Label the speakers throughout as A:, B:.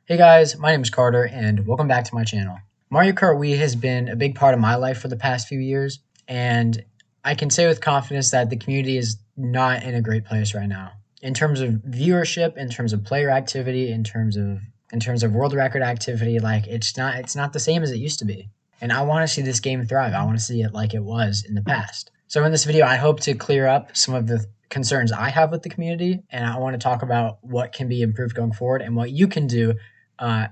A: Hey guys, my name is Carter and welcome back to my channel. Mario Kart Wii has been a big part of my life for the past few years, and I can say with confidence that the community is not in a great place right now. In terms of viewership, in terms of player activity, in terms of world record activity, like it's not the same as it used to be. And I want to see this game thrive. I want to see it like it was in the past. So in this video, I hope to clear up some of the concerns I have with the community, and I want to talk about what can be improved going forward and what you can do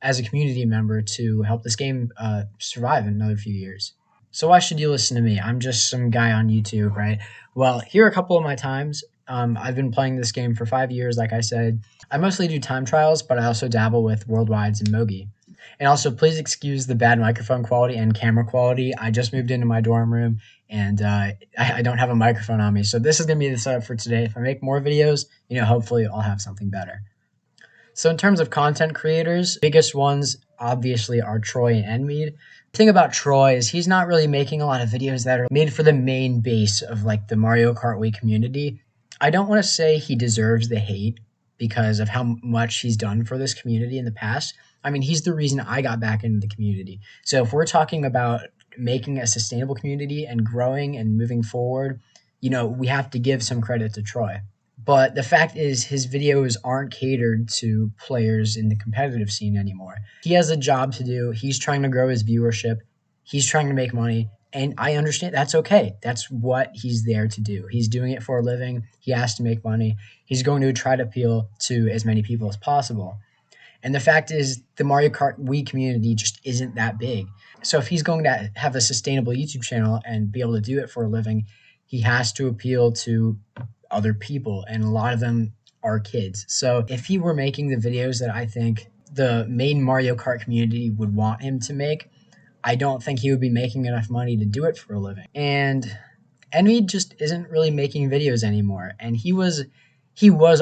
A: as a community member to help this game survive in another few years. So why should you listen to me? I'm just some guy on YouTube, right? Well, here are a couple of my times. I've been playing this game for 5 years, like I said. I mostly do time trials, but I also dabble with worldwides and Mogi. And also, please excuse the bad microphone quality and camera quality. I just moved into my dorm room, and I don't have a microphone on me. So this is going to be the setup for today. If I make more videos, hopefully I'll have something better. So in terms of content creators, biggest ones obviously are Troy and Enmead. The thing about Troy is he's not really making a lot of videos that are made for the main base of like the Mario Kart Wii community. I don't want to say he deserves the hate because of how much he's done for this community in the past. I mean, he's the reason I got back into the community. So if we're talking about making a sustainable community and growing and moving forward, we have to give some credit to Troy. But the fact is, his videos aren't catered to players in the competitive scene anymore. He has a job to do. He's trying to grow his viewership. He's trying to make money. And I understand that's okay. That's what he's there to do. He's doing it for a living. He has to make money. He's going to try to appeal to as many people as possible. And the fact is, the Mario Kart Wii community just isn't that big. So if he's going to have a sustainable YouTube channel and be able to do it for a living, he has to appeal to other people, and a lot of them are kids. So if he were making the videos that I think the main Mario Kart community would want him to make, I don't think he would be making enough money to do it for a living. And Envy just isn't really making videos anymore, and he was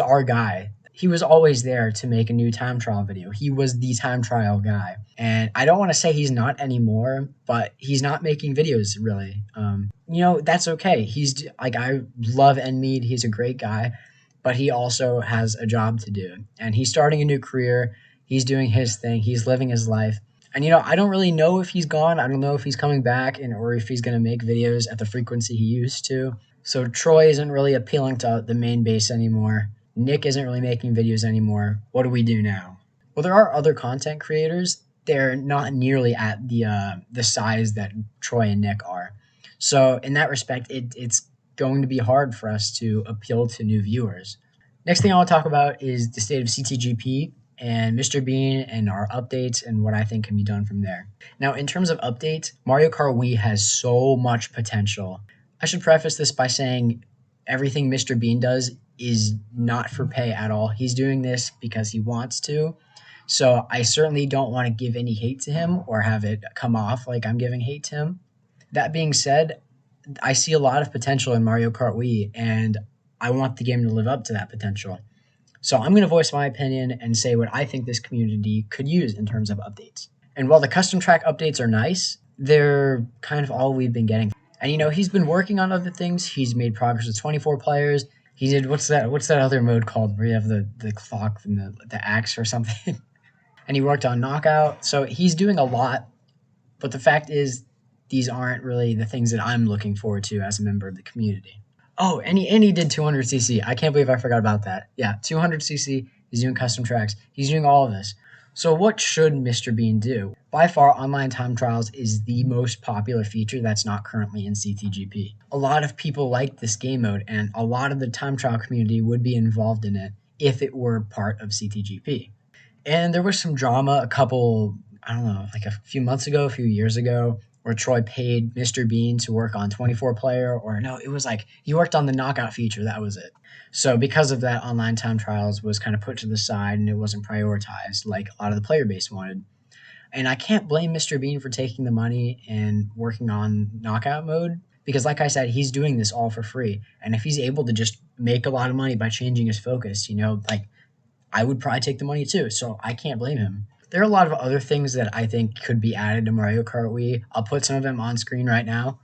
A: our guy. He was always there to make a new time trial video. He was the time trial guy. And I don't want to say he's not anymore, but he's not making videos really. That's okay. He's like, I love Enmead. He's a great guy, but he also has a job to do. And he's starting a new career. He's doing his thing. He's living his life. And I don't really know if he's gone. I don't know if he's coming back or if he's going to make videos at the frequency he used to. So Troy isn't really appealing to the main base anymore. Nick isn't really making videos anymore. What do we do now? Well, there are other content creators. They're not nearly at the size that Troy and Nick are. So in that respect, it's going to be hard for us to appeal to new viewers. Next thing I want to talk about is the state of CTGP and Mr. Bean and our updates and what I think can be done from there. Now, in terms of updates, Mario Kart Wii has so much potential. I should preface this by saying everything Mr. Bean does is not for pay at all. He's doing this because he wants to. So I certainly don't want to give any hate to him or have it come off like I'm giving hate to him. That being said, I see a lot of potential in Mario Kart Wii, and I want the game to live up to that potential. So I'm going to voice my opinion and say what I think this community could use in terms of updates. And while the custom track updates are nice, they're kind of all we've been getting. And he's been working on other things. He's made progress with 24 players. He did what's that other mode called where you have the clock and the axe or something. And he worked on knockout. So he's doing a lot. But the fact is, these aren't really the things that I'm looking forward to as a member of the community. Oh, and he did 200cc. I can't believe I forgot about that. Yeah, 200cc. He's doing custom tracks. He's doing all of this. So what should Mr. Bean do? By far, online time trials is the most popular feature that's not currently in CTGP. A lot of people like this game mode, and a lot of the time trial community would be involved in it if it were part of CTGP. And there was some drama like a few months ago, a few years ago, where Troy paid Mr. Bean to work on 24 player, or no, it was like he worked on the knockout feature. That was it. So because of that, online time trials was kind of put to the side and it wasn't prioritized like a lot of the player base wanted. And I can't blame Mr. Bean for taking the money and working on knockout mode because, like I said, he's doing this all for free. And if he's able to just make a lot of money by changing his focus, I would probably take the money too. So I can't blame him. There are a lot of other things that I think could be added to Mario Kart Wii. I'll put some of them on screen right now.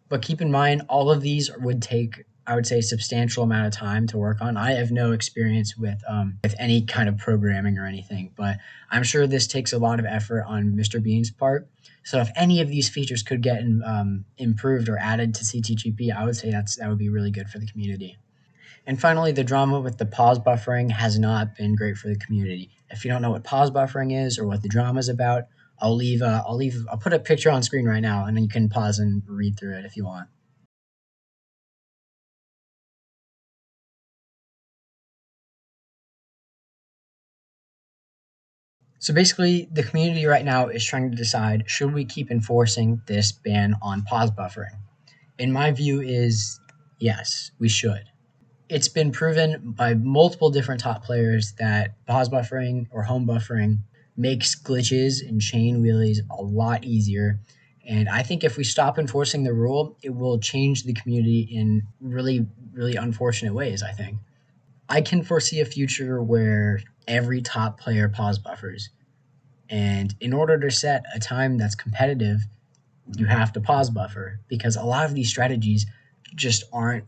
A: But keep in mind, all of these would take I would say, substantial amount of time to work on. I have no experience with any kind of programming or anything, but I'm sure this takes a lot of effort on Mr. Bean's part. So if any of these features could get improved or added to CTGP, I would say that would be really good for the community. And finally, the drama with the pause buffering has not been great for the community. If you don't know what pause buffering is or what the drama is about, I'll put a picture on screen right now, and then you can pause and read through it if you want. So basically, the community right now is trying to decide, should we keep enforcing this ban on pause buffering? And my view is yes, we should. It's been proven by multiple different top players that pause buffering or home buffering makes glitches and chain wheelies a lot easier. And I think if we stop enforcing the rule, it will change the community in really, really unfortunate ways, I think. I can foresee a future where every top player pause buffers. And in order to set a time that's competitive, you have to pause buffer because a lot of these strategies just aren't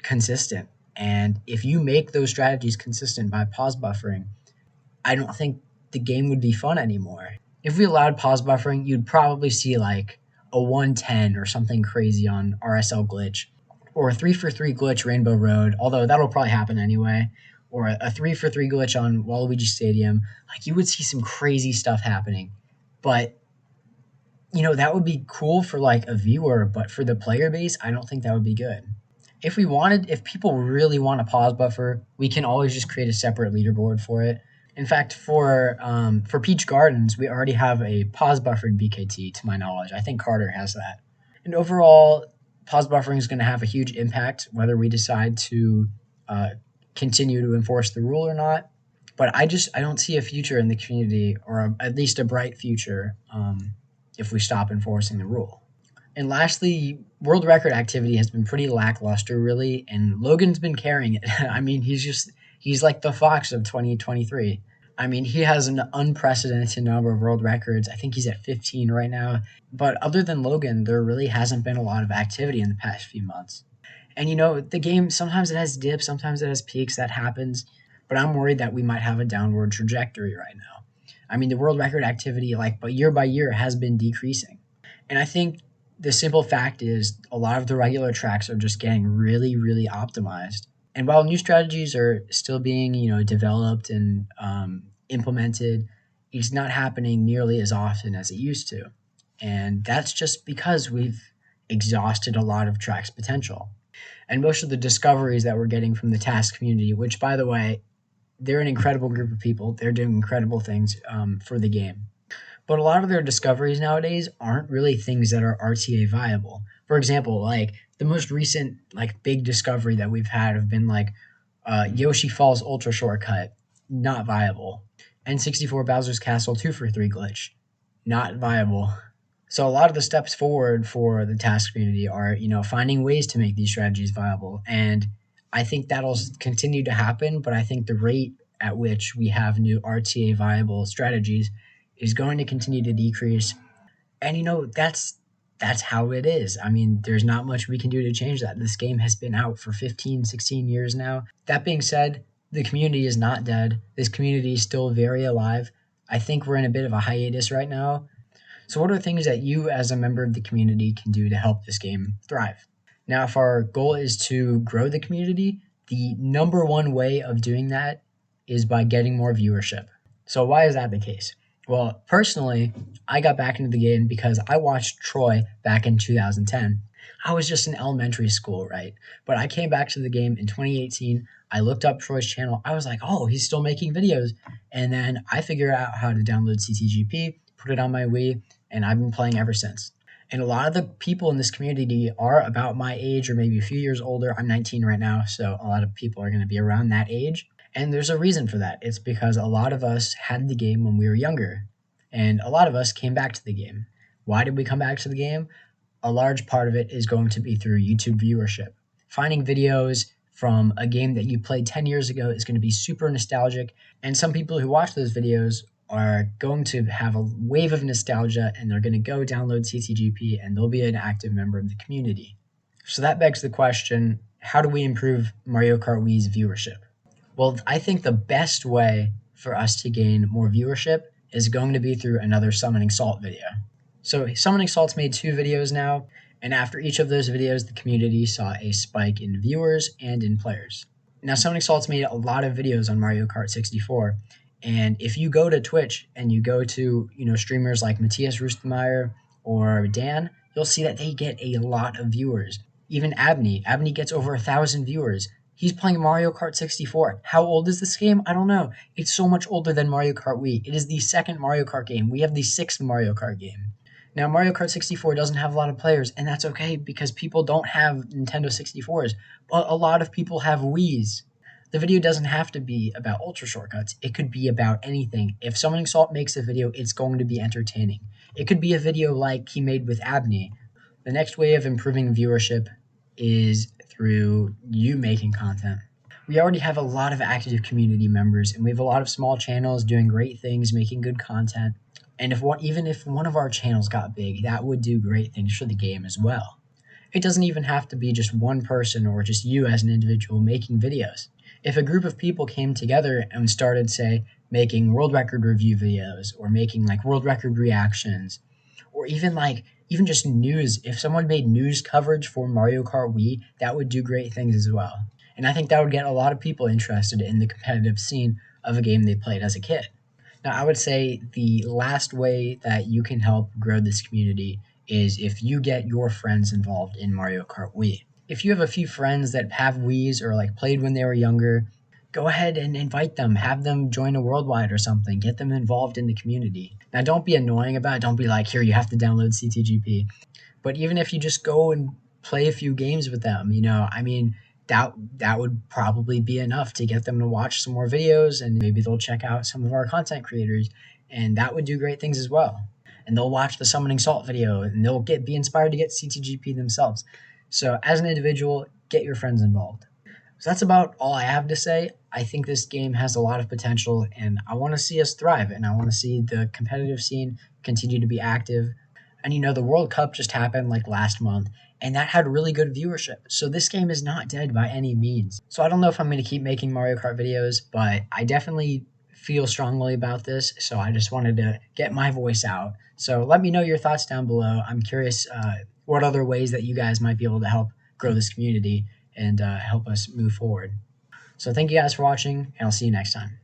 A: consistent. And if you make those strategies consistent by pause buffering, I don't think the game would be fun anymore. If we allowed pause buffering, you'd probably see like a 110 or something crazy on RSL glitch, or a 3 for 3 glitch Rainbow Road, although that'll probably happen anyway, or a 3 for 3 glitch on Waluigi Stadium. Like you would see some crazy stuff happening. But that would be cool for like a viewer, but for the player base, I don't think that would be good. If people really want to pause buffer, we can always just create a separate leaderboard for it. In fact, for Peach Gardens, we already have a pause buffered BKT to my knowledge. I think Carter has that. And overall, pause buffering is going to have a huge impact whether we decide to uh, continue to enforce the rule or not. But I don't see a future in the community, or at least a bright future, if we stop enforcing the rule. And lastly, world record activity has been pretty lackluster, really, and Logan's been carrying it. I mean, he's like the Fox of 2023. I mean, he has an unprecedented number of world records. I think he's at 15 right now. But other than Logan, there really hasn't been a lot of activity in the past few months. And the game, sometimes it has dips, sometimes it has peaks, that happens. But I'm worried that we might have a downward trajectory right now. I mean, the world record activity, but year by year, has been decreasing. And I think the simple fact is a lot of the regular tracks are just getting really, really optimized. And while new strategies are still being, developed and implemented, it's not happening nearly as often as it used to. And that's just because we've exhausted a lot of tracks' potential. And most of the discoveries that we're getting from the task community, which, by the way, they're an incredible group of people. They're doing incredible things for the game. But a lot of their discoveries nowadays aren't really things that are RTA viable. For example, like the most recent big discovery that we've had have been Yoshi Falls Ultra Shortcut, not viable. N64 Bowser's Castle 2 for 3 glitch, not viable. So a lot of the steps forward for the task community are, finding ways to make these strategies viable. And I think that'll continue to happen, but I think the rate at which we have new RTA viable strategies is going to continue to decrease. And that's how it is. I mean, there's not much we can do to change that. This game has been out for 15, 16 years now. That being said, the community is not dead. This community is still very alive. I think we're in a bit of a hiatus right now. So what are things that you as a member of the community can do to help this game thrive? Now, if our goal is to grow the community, the number one way of doing that is by getting more viewership. So why is that the case? Well, personally, I got back into the game because I watched Troy back in 2010. I was just in elementary school, right? But I came back to the game in 2018. I looked up Troy's channel. I was like, oh, he's still making videos. And then I figured out how to download CTGP, put it on my Wii, and I've been playing ever since. And a lot of the people in this community are about my age or maybe a few years older. I'm 19 right now, so a lot of people are going to be around that age. And there's a reason for that. It's because a lot of us had the game when we were younger, and a lot of us came back to the game. Why did we come back to the game? A large part of it is going to be through YouTube viewership. Finding videos from a game that you played 10 years ago is going to be super nostalgic, and some people who watch those videos are going to have a wave of nostalgia, and they're going to go download CCGP, and they'll be an active member of the community. So that begs the question, how do we improve Mario Kart Wii's viewership? Well, I think the best way for us to gain more viewership is going to be through another Summoning Salt video. So Summoning Salt's made 2 videos now, and after each of those videos, the community saw a spike in viewers and in players. Now, Summoning Salt's made a lot of videos on Mario Kart 64, and if you go to Twitch and you go to, streamers like Matthias Roostemeyer or Dan, you'll see that they get a lot of viewers. Even Abney gets over 1,000 viewers. He's playing Mario Kart 64. How old is this game? I don't know. It's so much older than Mario Kart Wii. It is the second Mario Kart game. We have the 6th Mario Kart game. Now, Mario Kart 64 doesn't have a lot of players, and that's okay because people don't have Nintendo 64s, but a lot of people have Wiis. The video doesn't have to be about ultra shortcuts. It could be about anything. If Summoning Salt makes a video, it's going to be entertaining. It could be a video like he made with Abney. The next way of improving viewership is through you making content. We already have a lot of active community members, and we have a lot of small channels doing great things, making good content. And even if one of our channels got big, that would do great things for the game as well. It doesn't even have to be just one person or just you as an individual making videos. If a group of people came together and started, say, making world record review videos or making like world record reactions, or even just news, if someone made news coverage for Mario Kart Wii, that would do great things as well. And I think that would get a lot of people interested in the competitive scene of a game they played as a kid. Now, I would say the last way that you can help grow this community is if you get your friends involved in Mario Kart Wii. If you have a few friends that have Wiis or like played when they were younger, go ahead and invite them, have them join a worldwide or something, get them involved in the community. Now, don't be annoying about it. Don't be like, here, you have to download CTGP. But even if you just go and play a few games with them, that would probably be enough to get them to watch some more videos, and maybe they'll check out some of our content creators, and that would do great things as well. And they'll watch the Summoning Salt video, and they'll be inspired to get CTGP themselves. So as an individual, get your friends involved. So that's about all I have to say. I think this game has a lot of potential, and I want to see us thrive, and I want to see the competitive scene continue to be active. And the World Cup just happened like last month, and that had really good viewership. So this game is not dead by any means. So I don't know if I'm going to keep making Mario Kart videos, but I definitely feel strongly about this. So I just wanted to get my voice out. So let me know your thoughts down below. I'm curious what other ways that you guys might be able to help grow this community and help us move forward. So thank you guys for watching, and I'll see you next time.